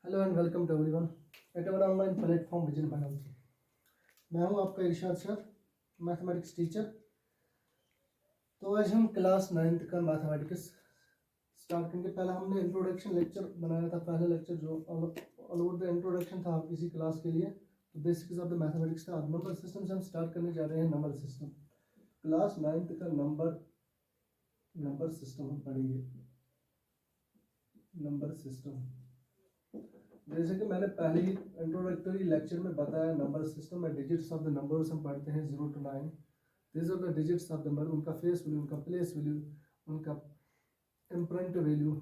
Hello and welcome to everyone at our online platform Vision Biology. मैं हूं आपका इरशाद sir, mathematics teacher. तो आज हम क्लास 9th का मैथमेटिक्स स्टार्ट करेंगे। पहला हमने इंट्रोडक्शन लेक्चर बनाया था, पहला लेक्चर जो ऑल ओवर द इंट्रोडक्शन था किसी क्लास के लिए। तो बेसिक्स ऑफ द मैथमेटिक्स था। नंबर सिस्टम से हम स्टार्ट करने जा रहे हैं। नंबर सिस्टम क्लास 9th का नंबर सिस्टम हम पढ़ेंगे। नंबर सिस्टम जैसे कि मैंने पहले ही इंट्रोडक्टरी लेक्चर में बताया, नंबर सिस्टम में डिजिट्स ऑफ द नंबर्स हम पढ़ते हैं 0 to 9। This are the digits of the number, उनका फेस वैल्यू, उनका प्लेस वैल्यू, उनका इम्प्रिंट वैल्यू।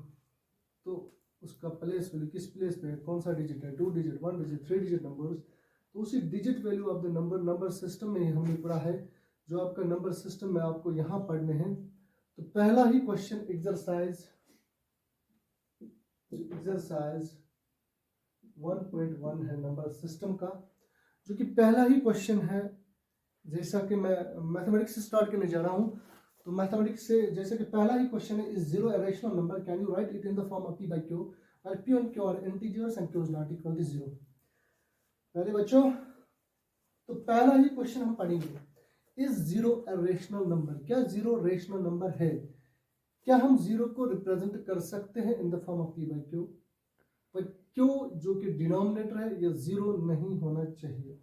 तो उसका प्लेस वैल्यू किस प्लेस पे है, कौन सा डिजिट है, 2 डिजिट, 1 डिजिट, 3 डिजिट नंबर्स। तो उसी digit value of the number system में ही हमने पढ़ा है। जो आपका नंबर सिस्टम में आपको यहाँ पढ़ने हैं। तो पहला ही क्वेश्चन एक्सरसाइज 1.1 है नंबर सिस्टम का, जो कि पहला ही क्वेश्चन है। जैसा कि मैं मैथमेटिक्स से स्टार्ट करने जा रहा हूं, तो मैथमेटिक्स से जैसे कि पहला ही क्वेश्चन है, is zero a rational number, can you right it in the form of p by q where p and q are integers and q is not equal to 0। पहले बच्चों, तो पहला ही क्वेश्चन हम पढ़ेंगे, is zero a rational number, क्या zero rational number है? क्या हम जीरो को रिप्रेजेंट कर सकते हैं in the form of p by q? क्यों जो कि डिनोमिनेटर है, ये जीरो नहीं होना चाहिए।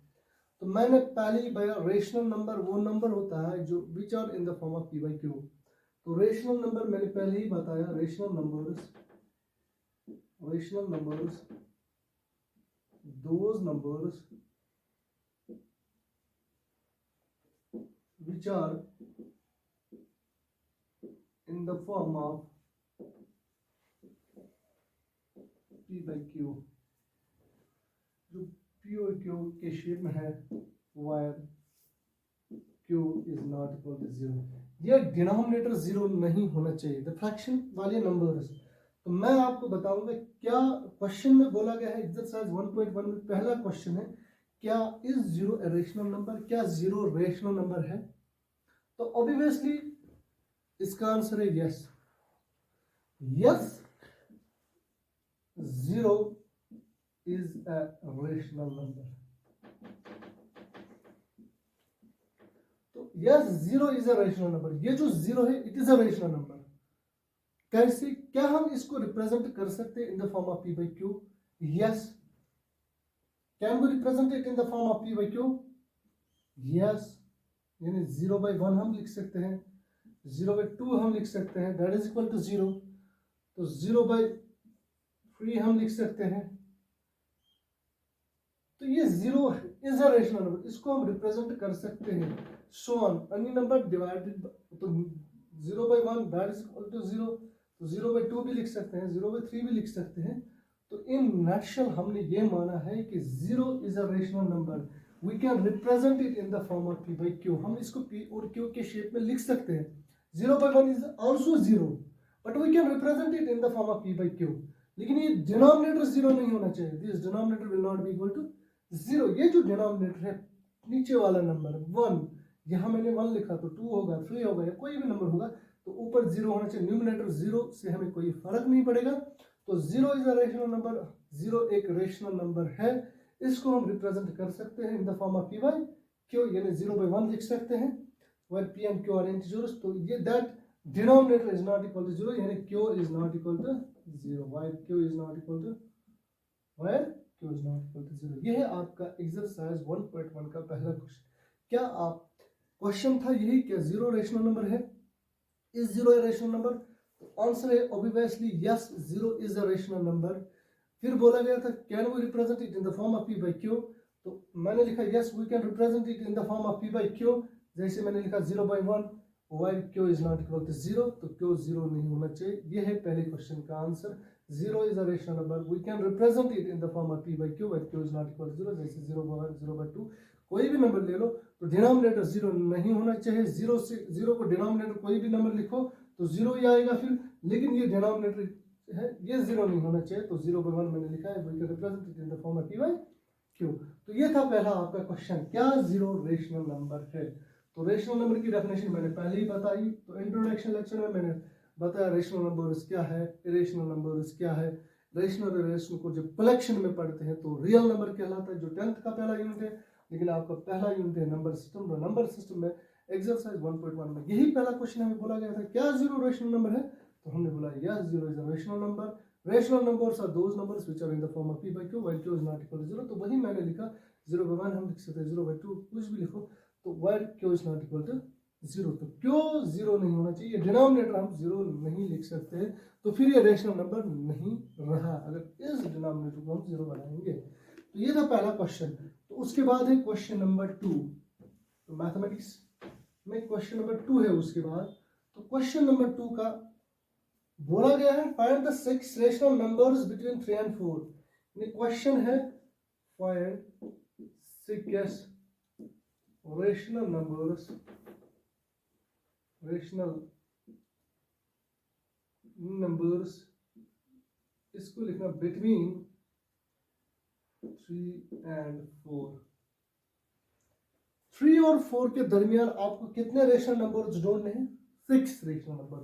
तो मैंने पहले ही बताया, रेशनल नंबर वो नंबर होता है जो which are in the form of p by q। तो रेशनल नंबर मैंने पहले ही बताया, rational numbers those numbers which are in the form of p by q, जो p और q के शेप में है, where q is not equal to 0। यह डिनोमिनेटर जीरो नहीं होना चाहिए, द फ्रैक्शन वाले नंबर्स। तो मैं आपको बताऊंगा क्या क्वेश्चन में बोला गया है। एक्सरसाइज 1.1 में पहला क्वेश्चन है, क्या is zero a rational number, क्या जीरो रेशनल नंबर है? तो ऑब्वियसली इसका आंसर है yes. Yes, zero is a rational number। तो yes, zero is a rational number। ये जो जीरो है, it is a rational number। कैसे, क्या हम इसको रिप्रेजेंट कर सकते हैं in the form of p by q? Yes. Can we represent it in the form of p by q? Yes. यानी 0/1 हम लिख सकते हैं, 0/2 हम लिख सकते हैं, दैट इज इक्वल टू 0। तो 0/3 हम लिख सकते हैं। तो ये zero is a rational number, इसको हम रिप्रेजेंट कर सकते हैं। So on any number divided, तो 0/1 दैट इज इक्वल टू 0। तो 0/2 भी लिख सकते हैं, 0/3 भी लिख सकते हैं। तो इन नटशेल हमने ये माना है कि zero is a rational number, we can represent it in the form of p by q। हम इसको p और q के शेप में लिख सकते हैं। 0/1 is also 0, but we can represent it in the form of p by q। लेकिन ये डिनोमिनेटर जीरो नहीं होना चाहिए। This denominator will not be equal to zero. ये जो डिनोमिनेटर है, नीचे वाला नंबर 1, यहाँ मैंने 1 लिखा, तो 2 होगा, 3 होगा, या कोई भी नंबर होगा, तो ऊपर जीरो होना चाहिए। न्यूमिनेटर जीरो से हमें कोई फर्क नहीं पड़ेगा। तो zero is a rational number, zero एक रेशनल नंबर है। इसको हम रिप्रेजेंट कर सकते हैं in the form of p by q, यानी 0/1 लिख सकते हैं, where p and q are integers। तो ये that denominator is not equal to 0, यानी q is not equal to 0, where q is not equal to q is not equal to 0। यह है आपका एक्सरसाइज 1.1 का पहला क्वेश्चन। क्या आप क्वेश्चन था यही, क्या जीरो रेशनल नंबर है? Is zero a rational number? तो आंसर है obviously yes, zero is a rational number. फिर बोला गया था, can we represent it in the form of p by q? तो मैंने लिखा yes, we can represent it in the form of p by q। जैसे मैंने लिखा 0/1 while q is not equal to 0, तो q जीरो नहीं होना चाहिए। यह है पहले क्वेश्चन का answer. Zero is a rational number, we can represent it in the form of p by q, where q is not equal to 0। जैसे 0/1, 0/2 कोई भी नंबर ले लो, तो डिनोमिनेटर जीरो नहीं होना चाहिए। जीरो से जीरो को डिनोमिनेटर कोई भी नंबर लिखो तो जीरो ही आएगा फिर, लेकिन ये डिनोमिनेटर है, ये जीरो नहीं होना चाहिए। तो 0/1 मैंने लिखा है, we can represent it in the form of p by q। तो ये था पहला आपका क्वेश्चन, क्या जीरो रेशनल नंबर है? तो रेशनल नंबर की डेफिनेशन मैंने पहले ही बताई। तो इंट्रोडक्शन लेक्चर में मैंने बताया रेशनल नंबर्स क्या है, इरेशनल नंबर्स क्या है। रेशनल और इरेशनल को जब कलेक्शन में पढ़ते हैं तो रियल नंबर कहलाता है, जो 10th का पहला यूनिट है। लेकिन आपका पहला यूनिट है नंबर सिस्टम, और नंबर सिस्टम में एक्सरसाइज 1.1 में यही पहला क्वेश्चन हमें बोला गया था, क्या जीरो रेशनल नंबर है? तो हमने बोला yes, zero is a rational number. Rational numbers are those numbers which are in the form of p by q while q is not equal to 0। तो वही मैंने लिखा, 0/1 हम लिख सकते हैं, 0/2 कुछ भी लिखो, तो while q is not equal to 0। तो क्यों 0 नहीं होना चाहिए, डिनोमिनेटर हम 0 नहीं लिख सकते हैं, तो फिर ये रेशनल नंबर नहीं रहा अगर इस डिनोमिनेटर को हम 0 बनाएंगे। तो ये था पहला क्वेश्चन। तो उसके बाद है क्वेश्चन नंबर 2। तो मैथमेटिक्स में क्वेश्चन नंबर 2 है उसके बाद। तो क्वेश्चन नंबर 2 का बोला गया है find the 6 rational numbers between 3 and 4। ये क्वेश्चन है फाइंड 6 रेशनल नंबर्स, इसको लिखना बिटवीन 3 and 4। 3 और 4 के दरमियान आपको कितने रेशनल नंबर्स ढूंढने हैं? 6 रेशनल नंबर।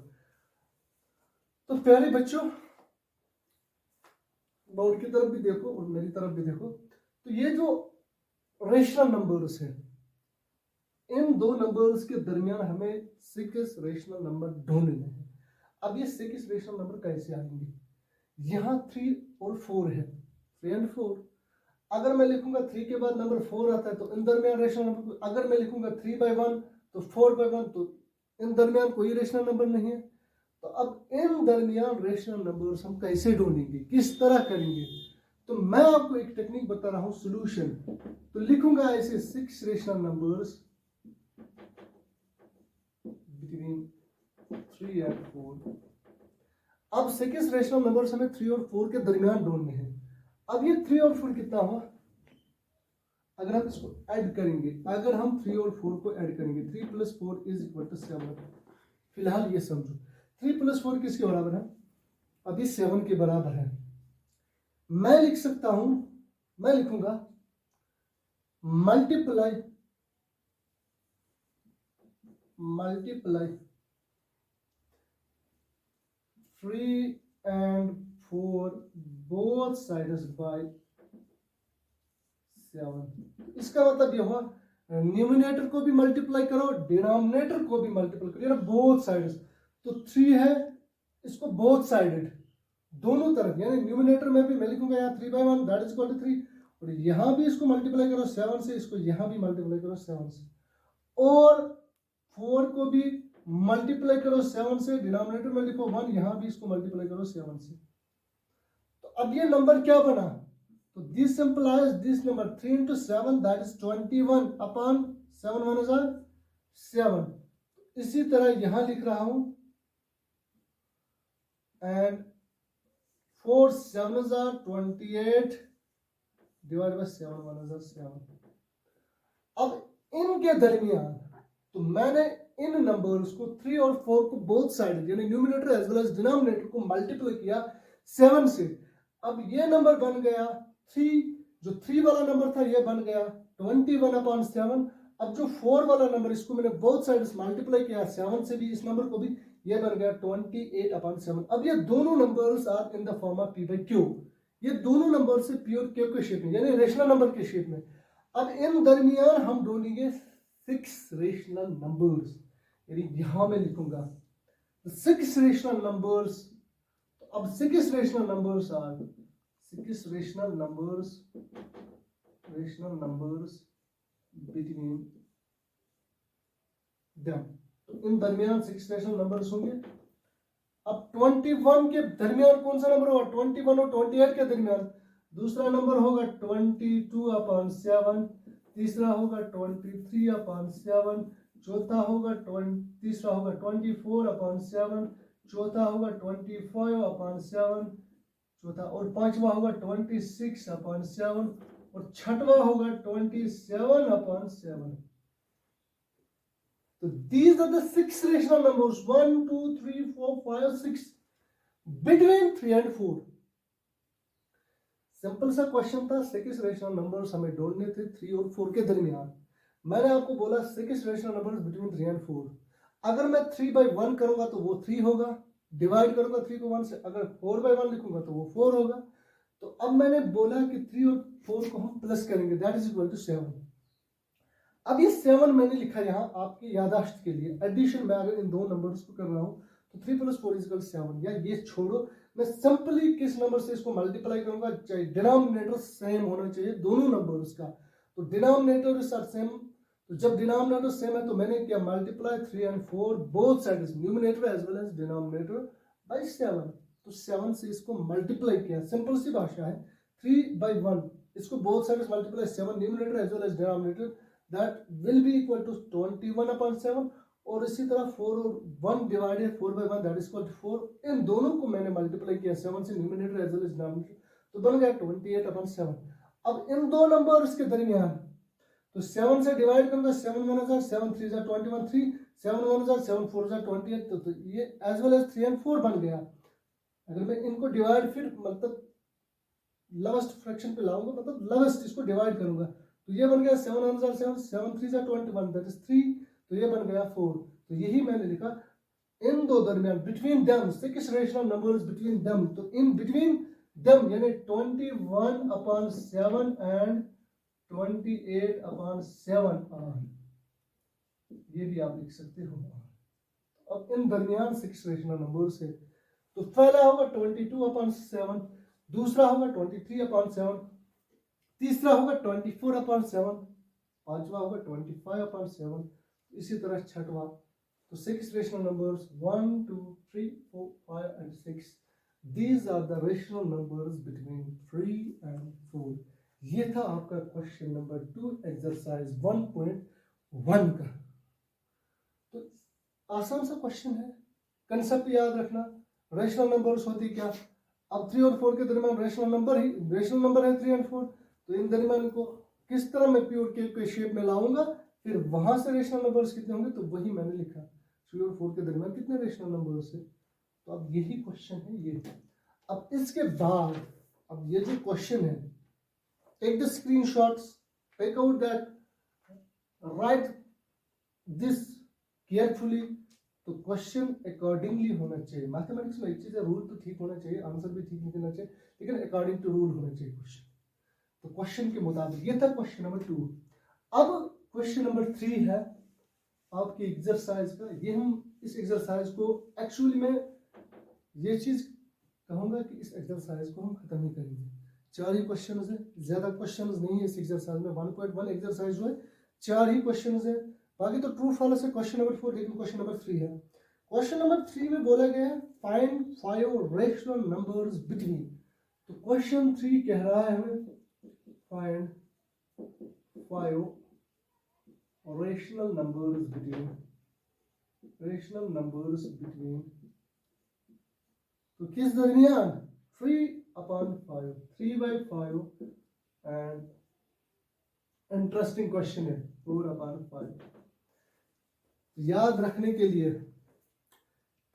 तो प्यारे बच्चों, बोर्ड की तरफ भी देखो और मेरी तरफ भी देखो। तो ये जो रेशनल नंबर्स है, इन दो नंबर्स के दरमियान हमें 6 रेशनल नंबर ढूंढने हैं। अब ये 6 रेशनल नंबर कैसे आएंगे? यहाँ 3 और 4 है, 3 and 4। अगर मैं लिखूंगा 3 के बाद नंबर 4 आता है तो इन दरमियान रेशनल नंबर, अगर मैं लिखूंगा 3/1 तो 4/1, तो इन दरमियान कोई रेशनल नंबर नहीं है। तो अब इन दरमियान रेशनल नंबर्स हम कैसे ढूंढेंगे, किस तरह करेंगे? तो मैं आपको एक टेक्निक बता रहा हूं, सॉल्यूशन। तो लिखूंगा ऐसे 6 रेशनल नंबर्स बिटवीन 3 and 4। अब 6 रेशनल नंबर्स हमें 3 और 4 के दरमियान ढूंढने हैं। अब ये 3 और 4 कितना हुआ? अगर हम इसको ऐड करेंगे, अगर हम 3 और 4 को ऐड करेंगे, 3 + 4 = 7। फिलहाल ये समझो, 3 + 4 किसके बराबर है? अभी 7 के बराबर है। मैं लिख सकता हूं, मैं लिखूंगा multiply 3 and 4 both sides by 7। इसका मतलब ये हुआ न्यूमिनेटर को भी मल्टीप्लाई करो, डिनोमिनेटर को भी मल्टीप्लाई करो, यानी बोथ साइड्स। तो 3 है, इसको बोथ साइडेड, दोनों तरफ, यानी न्यूमिनेटर में भी मैं लिखूंगा यहाँ 3/1 दैट इज इक्वल टू 3, और यहाँ भी इसको मल्टीप्लाई करो 7 से, इसको यहाँ भी मल्टीप्लाई करो 7 से, और 4 को भी मल्टीप्लाई करो 7 से, डिनोमिनेटर में लिखो 1, यहाँ भी इसको मल्टीप्लाई करो 7 से। तो अब ये नंबर क्या बना? तो this implies this number 3 into 7 that is 21 upon 7 1 is 7। इसी तरह यहां लिख रहा हूं and 4 7 is 28 divide by 7 1 is 7। अब इनके दरमियान, तो मैंने इन नंबर्स को 3 और 4 को बोथ साइड यानी numerator as well as denominator को मल्टीप्लाई किया 7 से। अब ये नंबर बन गया 3, जो 3 वाला नंबर था ये बन गया 21/7। अब जो 4 वाला नंबर, इसको मैंने बोथ साइड्स मल्टीप्लाई किया 7 से भी, इस नंबर को भी, ये बन गया 28/7। अब ये दोनों numbers are in the form of p/q। ये दोनों नंबर से p और q के शेप में, यानी रेशनल नंबर के शेप में। अब इन दरमियान हम ढूंढेंगे 6 रेशनल नंबर्स, यानी यहां मैं लिखूंगा 6 रेशनल नंबर्स। अब 6 rational numbers are 6 rational numbers between them. तो इन दरमियान 6 रेशनल नंबर्स होंगे। अब 21 के दरमियान कौन सा नंबर होगा? 21 और 28 के दरमियान दूसरा नंबर होगा 22/7, तीसरा होगा 23/7, चौथा होगा तीसरा होगा 24/7, चौथा होगा 25/7, चौथा, और पांचवा होगा 26/7, और छठवा होगा 27/7। तो these are the 6 rational numbers 1 2 3 4 5 6 between 3 and 4। Simple सा क्वेश्चन था, 6 रेशनल नंबर्स हमें ढूंढने थे 3 और 4 के दरमियान। मैंने आपको बोला 6 रेशनल नंबर्स बिटवीन 3 and 4। अगर मैं 3/1 करूंगा तो वो 3 होगा, डिवाइड करूंगा 3 को 1 से, अगर 4/1 लिखूंगा तो वो 4 होगा। तो अब मैंने बोला कि 3 और 4 को हम प्लस करेंगे, दैट इज इक्वल टू 7। अब ये 7 मैंने लिखा यहाँ आपकी यादाश्त के लिए, एडिशन में अगर इन दो नंबर्स को कर रहा हूँ तो 3 + 4 = 7, या ये छोड़ो, मैं सिंपली किस नंबर से इसको मल्टीप्लाई करूंगा, चाहे डिनोमिनेटर सेम होना चाहिए दोनों नंबर्स का, तो डिनोमिनेटर इज सेम, तो जब डिनोमिनेटर सेम है तो मैंने किया multiply 3 and 4 both sides, numerator as well as denominator by 7, तो 7 से इसको मल्टीप्लाई किया, सिंपल सी भाषा है, 3/1 इसको both sides multiply 7 numerator as well as denominator, that will be equal to 21/7, और इसी तरह 4 और 1 divided 4/1 that is equal to 4, इन दोनों को मैंने मल्टीप्लाई किया 7 से numerator as well as denominator, तो बन गया 28/7। अब इन दो नंबर्स के दरमियान तो 7 से डिवाइड करूंगा, 7 1 = 7 3 = 21 3, 7 1 = 7 4 = 28, तो ये एज वेल एज 3 and 4 बन गया। अगर मैं इनको डिवाइड फिर मतलब लोवेस्ट फ्रैक्शन पे लाऊंगा, मतलब लोवेस्ट इसको डिवाइड करूंगा, तो ये बन गया 7 1 = 7 7 3 = 21 दैट इज 3, तो ये बन गया 4। तो यही मैंने लिखा इन दो दरमियान, between them 6 rational numbers between them, तो इन बिटवीन देम यानी 21/7 एंड 28/7 ये भी आप लिख सकते हो। अब इन दरमियान 6 रेशनल नंबर्स है, तो पहला होगा 22/7, दूसरा होगा 23/7, तीसरा होगा 24/7, पांचवा होगा 25/7, इसी तरह छठवां। तो 6 rational numbers 1 2 3 4 5 and 6, these are the rational numbers between 3 and 4। ये था आपका क्वेश्चन नंबर 2 एक्सरसाइज 1.1 का। तो आसान सा क्वेश्चन है, कंसेप्ट याद रखना, रेशनल नंबर्स होती क्या, अब 3 और 4 के दरमियान रेशनल नंबर है 3 और 4, तो इन दरमियान को किस तरह मैं प्योर क्यूब के शेप में लाऊंगा, फिर वहां से रेशनल नंबर्स कितने होंगे, तो वही मैंने लिखा 3 और 4 के दरमियान कितने रेशनल नंबर्स है। तो अब यही क्वेश्चन है ये। अब इसके बाद अब ये जो क्वेश्चन है, take the screenshots, take out that, write this carefully, तो क्वेश्चन अकॉर्डिंगली होना चाहिए। मैथमेटिक्स में एक चीज है, रूल तो ठीक होना चाहिए, आंसर भी ठीक निकलना चाहिए, लेकिन अकॉर्डिंग टू रूल होना चाहिए क्वेश्चन। तो क्वेश्चन के मुताबिक ये था क्वेश्चन नंबर 2। अब क्वेश्चन नंबर 3 है आपकी एक्सरसाइज का। ये हम इस एक्सरसाइज को एक्चुअली में ये चीज कहूंगा कि इस एक्सरसाइज को हम खत्म ही करेंगे। 4 ही क्वेश्चन है, ज्यादा क्वेश्चन नहीं है इस एक्सरसाइज में। 1.1 एक्सरसाइज जो है 4 ही क्वेश्चन है, बाकी तो ट्रू फॉल्स है क्वेश्चन नंबर 4, लेकिन क्वेश्चन नंबर 3 है। क्वेश्चन नंबर 3 में बोला गया है फाइंड 5 रेशनल नंबर्स बिटवीन, तो क्वेश्चन 3 कह रहा है हमें फाइंड 5 रेशनल नंबर्स बिटवीन, तो किस दरमियान 3/5, 3/5 एंड इंटरेस्टिंग क्वेश्चन है 4/5। याद रखने के लिए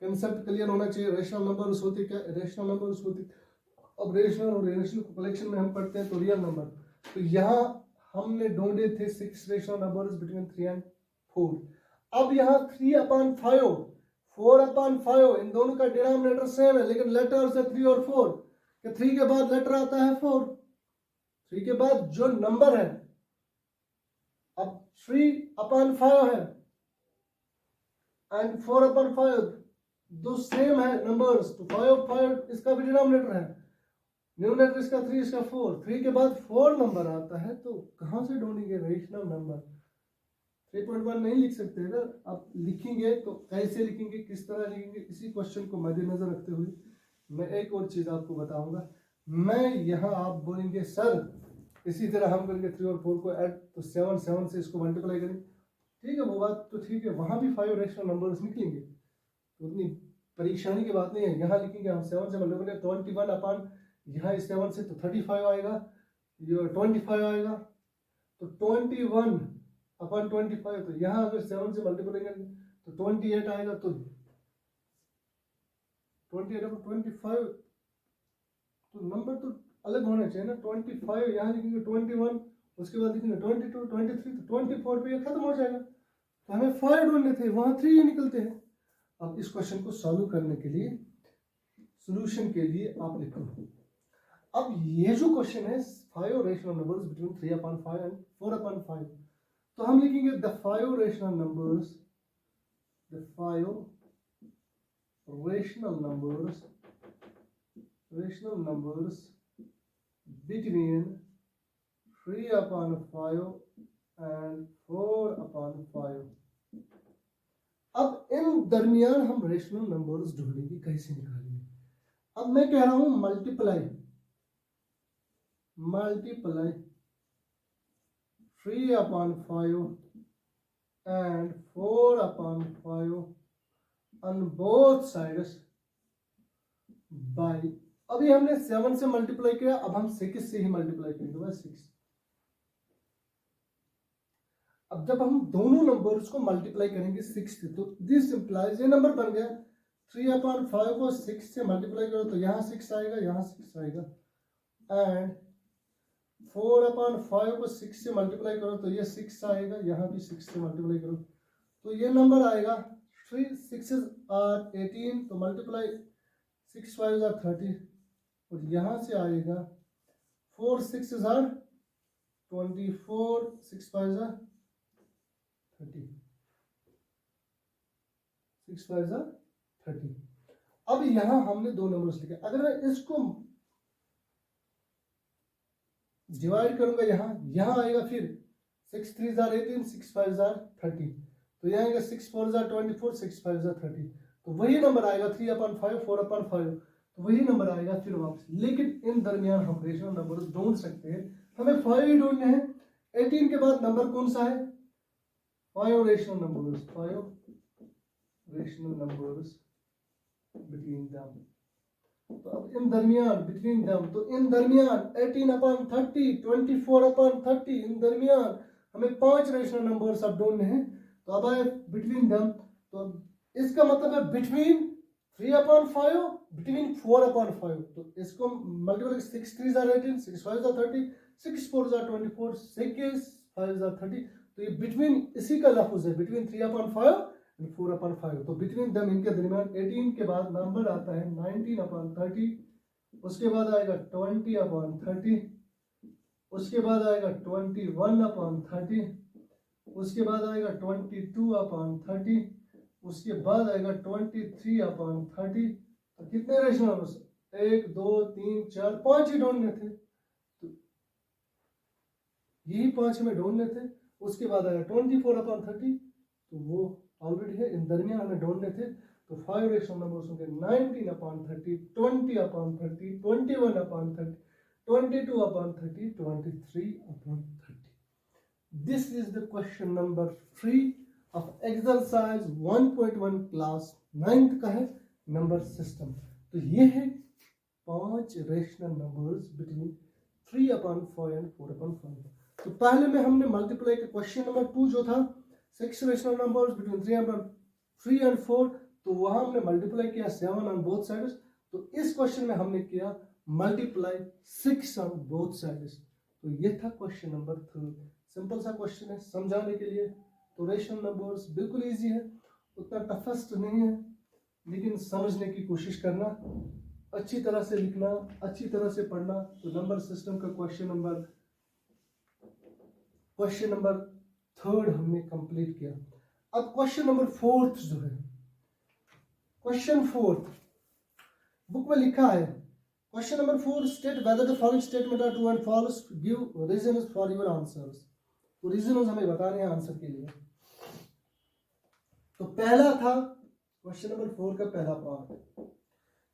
कंसेप्ट क्लियर होना चाहिए। रेशनल नंबर्स होते क्या, रेशनल नंबर्स होते, अब रेशनल और इरेशनल को कलेक्शन में हम पढ़ते हैं तो रियल नंबर, तो यहाँ हमने ढूंढे थे 6 रेशनल नंबर्स बिटवीन 3 and 4। अब यहाँ 3/5 4/5 इन दोनों का डिनोमिनेटर सेम है, लेकिन लेटर्स है 3 और 4, कि 3 के बाद लेटर आता है 4, 3 के बाद जो नंबर है, अब 3/5 है एंड 4/5 दो सेम है नंबर्स, तो 5 इसका भी डिनोमिनेटर है, न्यूमरेटर इसका 3 इसका 4, 3 के बाद 4 नंबर आता है, तो कहां से ढूंढेंगे रेशनल नंबर। 3.1 नहीं लिख सकते ना, आप लिखेंगे तो कैसे लिखेंगे, किस तरह लिखेंगे, इसी क्वेश्चन को मद्देनजर रखते हुए मैं एक और चीज आपको बताऊंगा। मैं यहाँ आप बोलेंगे सर इसी तरह हम करेंगे 3 और 4 को ऐड, तो 7 से इसको मल्टीप्लाई करें, ठीक है वो बात तो ठीक है, वहां भी 5 रेशनल नंबर्स निकलेंगे, तो उतनी परेशानी की बात नहीं है। यहाँ लिखेंगे हम 7 से मल्टीप्लाई 21 यहाँ इस 7 से तो 35 आएगा, ये 25 आएगा, तो 21/25, तो यहाँ अगर 7 से मल्टीप्लाई करेंगे तो 28 आएगा, तो 28/25 तो नंबर तो अलग होना चाहिए ना। 25 यहाँ लिखेंगे 21, उसके बाद लिखेंगे 22 23, तो 24 पे ये खत्म हो जाएगा, तो हमें 5 ढूंढने थे, वहां 3 निकलते हैं। अब इस क्वेश्चन को सॉल्व करने के लिए सॉल्यूशन के लिए आप लिखो। अब ये जो क्वेश्चन है 5 रेशनल नंबर्स बिटवीन 3/5 एंड 4/5, तो हम लिखेंगे the 5 rational numbers between 3/5 and 4/5। अब इन दरमियान हम रेशनल नंबर्स ढूंढेंगे, कैसे निकालेंगे। अब मैं कह रहा हूं multiply 3/5 and 4/5 on both sides by, अभी हमने 7 से मल्टीप्लाई किया, अब हम 6 से ही मल्टीप्लाई करेंगे, बस 6। अब जब हम दोनों नंबर्स को मल्टीप्लाई करेंगे 6 से, तो दिस इंप्लाइज, ये नंबर बन गया 3/5 को 6 से मल्टीप्लाई करो तो यहाँ 6 आएगा, यहाँ 6 आएगा, एंड 4/5 को 6 से मल्टीप्लाई करो तो ये 6 आएगा, यहाँ भी 6 से मल्टीप्लाई करो तो ये नंबर आएगा 3 6s are 18, तो मल्टीप्लाई 6 5s are 30, और यहाँ से आएगा 4 6s are 24, 6 5s are 30, 6 5s are 30। अब यहाँ हमने दो नंबर्स लिखे, अगर मैं इसको डिवाइड करूंगा, यहाँ आएगा फिर 6 3s are 18, 6 5s are 30, तो यहाँ आएगा 6 4s are 24, 6 5s are 30, तो वही नंबर आएगा 3/5 4/5, तो वही नंबर आएगा फिर वापस। लेकिन इन दरमियान हम रेशनल नंबर ढूंढ सकते हैं, हमें 5 ही ढूंढने हैं। 18 के बाद नंबर कौन सा है? 5 रेशनल नंबर्स बिटवीन दम, तो अब इन दरमियान बिटवीन दम, तो इन दरमियान 18/30 24/30, इन दरमियान हमें 5 रेशनल नंबर्स अब ढूंढने हैं। तो अब आए बिटवीन दम, तो इसका मतलब है बिटवीन 3/5 बिटवीन 4/5, तो इसको multiple 6 3s are 18, 6 5s are 30, 6 4s are 24, 6 5s are 30, तो ये बिटवीन इसी का लफ्ज है, बिटवीन 3/5 and 4/5। तो बिटवीन दम इनके दरमियान 18 के बाद नंबर आता है 19/30, उसके बाद आएगा 20/30, उसके बाद आएगा 21/30, उसके बाद आएगा 22/30, उसके बाद आएगा 23/30। तो कितने रेशनल नंबर्स? 1 2 3 4 5 ही ढूंढने थे, तो यही 5 हमें ढूंढने थे। उसके बाद आएगा 24/30, तो वो ऑलरेडी है, इन दरमियान हमें ढूंढने थे। तो 5 रेशनल नंबर्स होंगे 19/30, 20/30, 21/30, 22/30, 23/30। This is the question number 3 of exercise 1.1 class 9th का है नंबर सिस्टम। तो ये है 5 रेशनल नंबर्स बिटवीन 3/5 एंड 4/5। तो पहले में हमने मल्टीप्लाई का क्वेश्चन नंबर 2 जो था 6 रेशनल नंबर्स बिटवीन 3 एंड 4, तो वहां हमने मल्टीप्लाई किया 7 ऑन बोथ साइड्स। तो इस क्वेश्चन में हमने किया मल्टीप्लाई 6 ऑन बोथ साइड्स। तो ये था क्वेश्चन नंबर 3। सिंपल सा क्वेश्चन है समझाने के लिए। तो रेशनल नंबर्स बिल्कुल इजी है, उतना टफेस्ट नहीं है, लेकिन समझने की कोशिश करना, अच्छी तरह से लिखना, अच्छी तरह से पढ़ना। तो नंबर सिस्टम का क्वेश्चन नंबर 3 हमने कंप्लीट किया। अब क्वेश्चन नंबर 4 जो है, क्वेश्चन 4 बुक में लिखा है, question number 4 state whether the following statement are true and false, give reasons for your answers. तो रीजंस हमें बताने हैं आंसर के लिए। तो पहला था क्वेश्चन नंबर 4 का पहला पार्ट,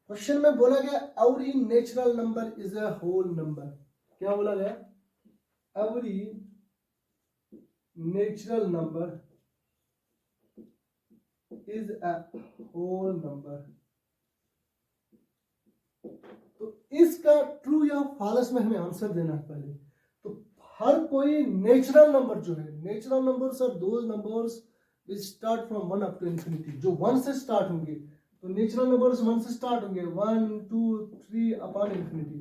क्वेश्चन में बोला गया every natural number is a whole number. क्या बोला गया? Every natural number is a whole number. तो इसका ट्रू या फॉल्स में हमें आंसर देना है पहले। तो हर कोई नेचुरल नंबर जो है, natural numbers are those numbers which start from 1 up to infinity, जो 1 से स्टार्ट होंगे। तो नेचुरल नंबर्स 1 से स्टार्ट होंगे, 1 2 3 अपॉन इंफिनिटी।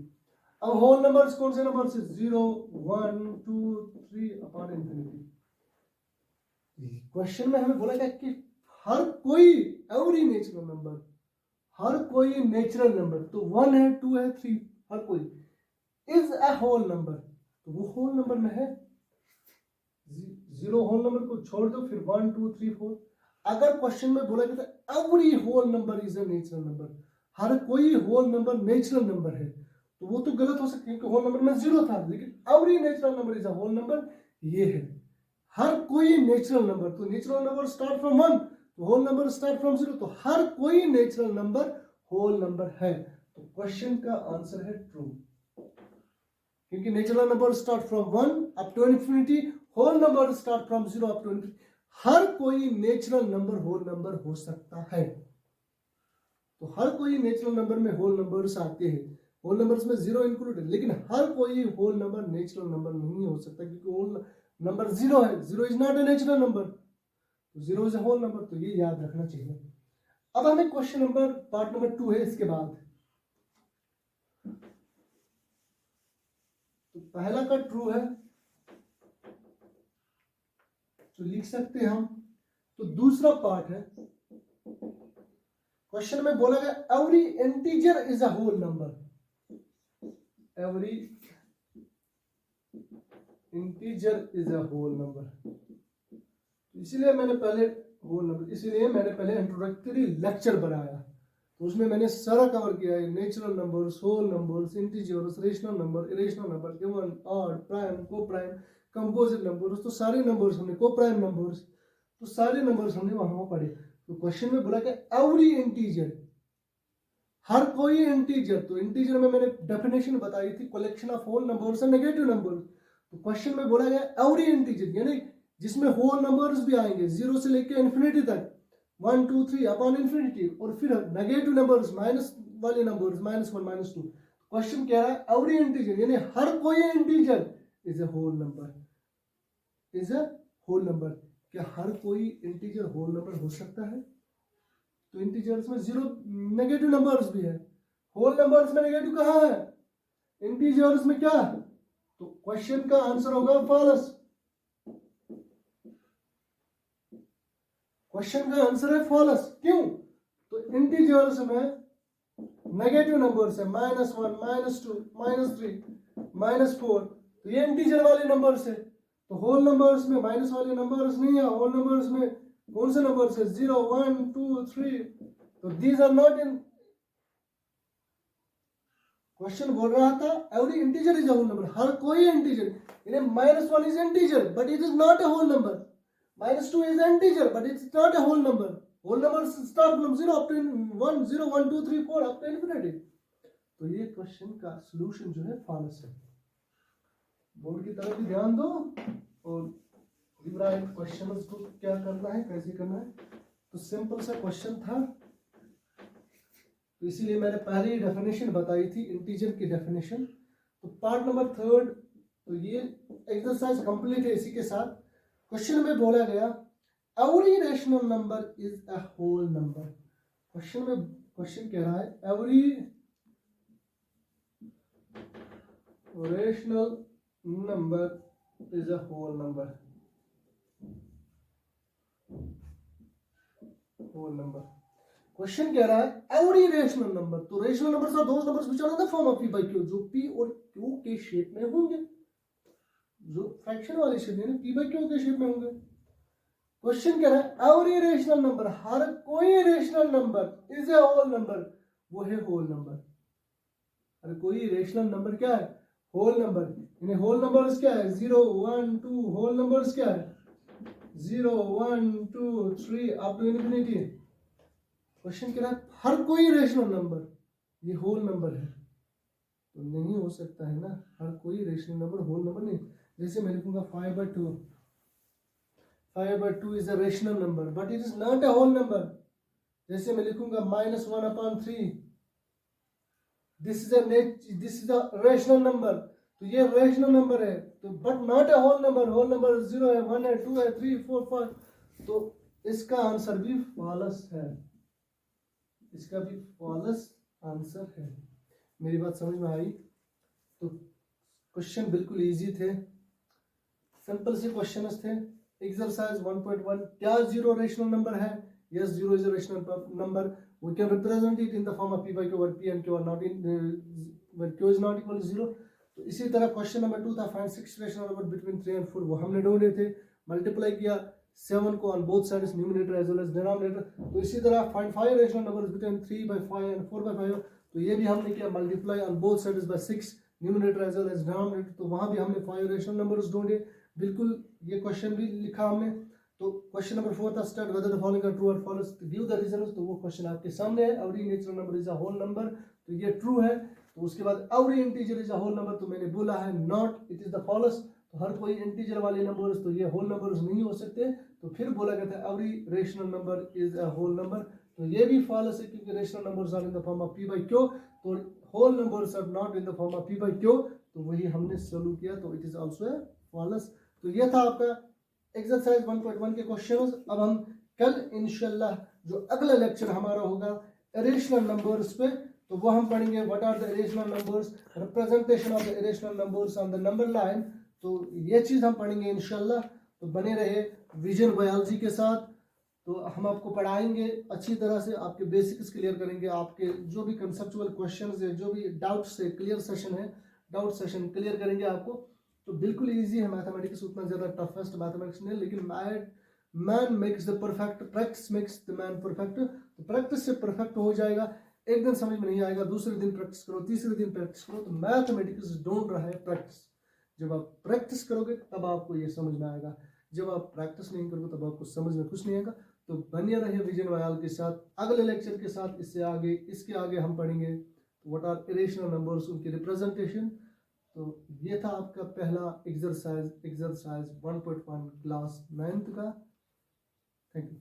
अब होल नंबर्स कौन से नंबर से? 0 1 2 3 अपॉन इंफिनिटी। क्वेश्चन में हमें बोला गया कि हर कोई एवरी नेचुरल नंबर, हर कोई नेचुरल नंबर, तो 1 है, 2 है, 3, हर कोई इज अ होल नंबर, तो वो होल नंबर में है। 0 होल नंबर को छोड़ दो, फिर 1 2 3 4। अगर क्वेश्चन में बोला गया था every whole number is a natural number, हर कोई होल नंबर नेचुरल नंबर है, तो वो तो गलत हो सकती है क्योंकि होल नंबर में 0 था, लेकिन every natural number is a whole number, ये है हर कोई नेचुरल नंबर। तो नेचुरल नंबर स्टार्ट फ्रॉम 1, तो होल नंबर स्टार्ट फ्रॉम 0, तो हर कोई नेचुरल नंबर होल नंबर है, तो क्वेश्चन का आंसर है ट्रू, क्योंकि natural number start from 1 up to infinity, whole number start from 0 up to infinity, हर कोई नेचुरल नंबर होल नंबर हो सकता है। तो हर कोई नेचुरल नंबर में होल नंबर्स आते हैं, होल नंबर्स में 0 इंक्लूड है, लेकिन हर कोई होल नंबर नेचुरल नंबर नहीं हो सकता, क्योंकि होल नंबर 0 है, 0 is not a natural number, तो 0 इज ए होल नंबर, तो ये याद रखना चाहिए। अब हमें क्वेश्चन नंबर पार्ट नंबर 2 है, इसके बाद तो पहला का ट्रू है तो लिख सकते हैं हम, तो दूसरा पार्ट है, क्वेश्चन में बोला गया every integer is a whole number, every integer is a whole number, इसीलिए मैंने पहले होल नंबर, इसीलिए मैंने पहले इंट्रोडक्टरी लेक्चर बनाया, तो उसमें मैंने सारा कवर किया है, natural numbers, whole numbers, integers, rational number, irrational number, even, odd, prime, coprime, composite numbers, तो सारे नंबर्स हमने, को प्राइम नंबर्स, तो सारे नंबर्स हमने वहां पढ़े। तो क्वेश्चन में बोला कि एवरी इंटीजर, हर कोई इंटीजर, तो इंटीजर में मैंने डेफिनेशन बताई थी, collection of whole numbers and negative numbers, तो क्वेश्चन में बोला गया एवरी इंटीजर, यानी जिसमें होल नंबर्स भी आएंगे 0 से लेकर इन्फिनिटी तक, 1 2 3 अपॉन इन्फिनिटी, और फिर नेगेटिव नंबर्स, माइनस वाले नंबर्स, -1 -2। क्वेश्चन कह रहा है एवरी इंटीजर, यानी हर कोई integer is a whole number, is a whole number. क्या हर कोई इंटीजर होल नंबर हो सकता है? तो इंटीजर्स में 0 नेगेटिव नंबर्स भी है, होल नंबर्स में नेगेटिव कहाँ है? इंटीजर्स में क्या? तो क्वेश्चन का आंसर होगा फॉल्स, क्वेश्चन का आंसर है फॉल्स। क्यों? तो इंटीजर्स में नेगेटिव नंबर्स है, -1 -2 -3 -4, तो ये इंटीजर वाले नंबर्स है। तो होल नंबर्स में माइनस वाले नंबर्स नहीं है, होल नंबर्स में कौन से नंबर्स है? 0 1 2 3, तो these are not in. Question बोल रहा था every integer is a whole number, हर कोई इंटीजर, यानी -1 is integer but it is not a whole number, -2 is an integer but it's not a whole number, whole numbers start from 0 up to 1 0 1 2 3 4 up to infinity। तो ये question का solution जो है false है। Board की तरफ भी ध्यान दो और डिराइव क्वेश्चंस को क्या करना है, कैसे करना है। तो सिंपल सा क्वेश्चन था, तो इसीलिए मैंने पहले ही डेफिनेशन बताई थी, इंटीजर की डेफिनेशन। तो पार्ट नंबर 3, तो ये एक्सरसाइज कंप्लीट है इसी के साथ। क्वेश्चन में बोला गया every rational number is a whole number, question में क्वेश्चन कह रहा है every rational number is a whole number, whole number. Question कह रहा है एवरी रेशनल नंबर, तो rational numbers are those numbers which are in the form of p by q, जो p और q के शेप में होंगे, जो फ्रैक्शन वाले शेप में p by q के शेप में होंगे। क्वेश्चन कह रहा है एवरी रेशनल नंबर, हर कोई rational number is a whole number, वो है होल नंबर। हर कोई रेशनल नंबर क्या है? Whole number. यानी होल नंबर्स क्या है? 0 1 2, होल नंबर्स क्या है? 0 1 2 3 अप टू इन्फिनिटी। क्वेश्चन कह रहा है हर कोई रेशनल नंबर, ये होल नंबर है, तो नहीं हो सकता है ना, हर कोई रेशनल नंबर होल नंबर नहीं। जैसे मैं लिखूंगा 5/2, 5/2 is a rational number but it is not a whole number। जैसे मैं लिखूंगा -1/3, this is a rational number, तो ये रेशनल नंबर है, तो but not a whole number, whole number 0 है, 1 है, 2 है, 3 4 5, तो इसका आंसर भी फॉल्स है, इसका भी फॉल्स आंसर है। मेरी बात समझ में आई? तो क्वेश्चन बिल्कुल इजी थे, सिंपल से क्वेश्चंस थे। एक्सरसाइज 1.1, क्या 0 रेशनल नंबर है? Yes, 0 is a rational number we can represent it in the form of p by q where p and q are not in when q is not equal to 0. तो इसी तरह question number 2 था find 6 rational number between 3 and 4, वो हमने ढूंढे थे, multiply किया 7 को on both sides numerator as well as denominator. तो इसी तरह find 5 rational numbers between 3 by 5 and 4 by 5, तो ये भी हमने किया multiply on both sides by 6 numerator as well as denominator. तो वहां भी हमने 5 रेशनल नंबर्स ढूंढे, बिल्कुल ये क्वेश्चन भी लिखा हमने. तो क्वेश्चन नंबर 4 था state whether the following are true और फॉल्स, गिव द रीजंस. तो वो क्वेश्चन आपके सामने है. Every natural number is a whole number, तो ये ट्रू है. तो उसके बाद every integer is a whole number, तो मैंने बोला है not it is the false. तो हर कोई इंटीजर वाले नंबर्स तो ये होल नंबर्स नहीं हो सकते. तो फिर बोला गया था every rational number is a whole number, तो ये भी फॉल्स है क्योंकि rational numbers are in the form of p by q. तो whole numbers are not in the form of p by q, तो वही हमने सॉल्व किया. तो it is also a false. तो ये था आपका एक्सरसाइज 1.1 के क्वेश्चंस. अब हम कल इंशाल्लाह जो अगला लेक्चर हमारा होगा इरेशनल नंबर्स पे, तो वो हम पढ़ेंगे what are the irrational numbers, representation of the irrational numbers on the number line. तो ये चीज़ हम पढ़ेंगे इंशाल्लाह. तो बने रहे विजन बायोलॉजी के साथ. तो हम आपको पढ़ाएंगे अच्छी तरह से, आपके बेसिक्स क्लियर करेंगे, आपके जो भी कंसेप्चुअल क्वेश्चंस है, जो भी डाउट्स है, क्लियर सेशन है, डाउट सेशन क्लियर करेंगे आपको. तो बिल्कुल इजी है मैथमेटिक्स, उतना ज़्यादा टफेस्ट मैथमेटिक्स नहीं, लेकिन man makes the perfect, practice makes the man perfect. तो प्रैक्टिस से परफेक्ट हो जाएगा. एक दिन समझ में नहीं आएगा, दूसरे दिन प्रैक्टिस करो, तीसरे दिन प्रैक्टिस करो. तो मैथमेटिक्स ढूंढ रहा है प्रैक्टिस. जब आप प्रैक्टिस करोगे तब आपको ये समझ में आएगा, जब आप प्रैक्टिस नहीं करोगे तब आपको समझ में कुछ नहीं आएगा. तो बने रहे विजन वायाल के साथ अगले लेक्चर के साथ. इसके आगे हम पढ़ेंगे व्हाट आर इरेशनल नंबर्स, उनकी रिप्रेजेंटेशन. तो ये था आपका पहला एक्सरसाइज 1.1 क्लास 9th का. Thank you.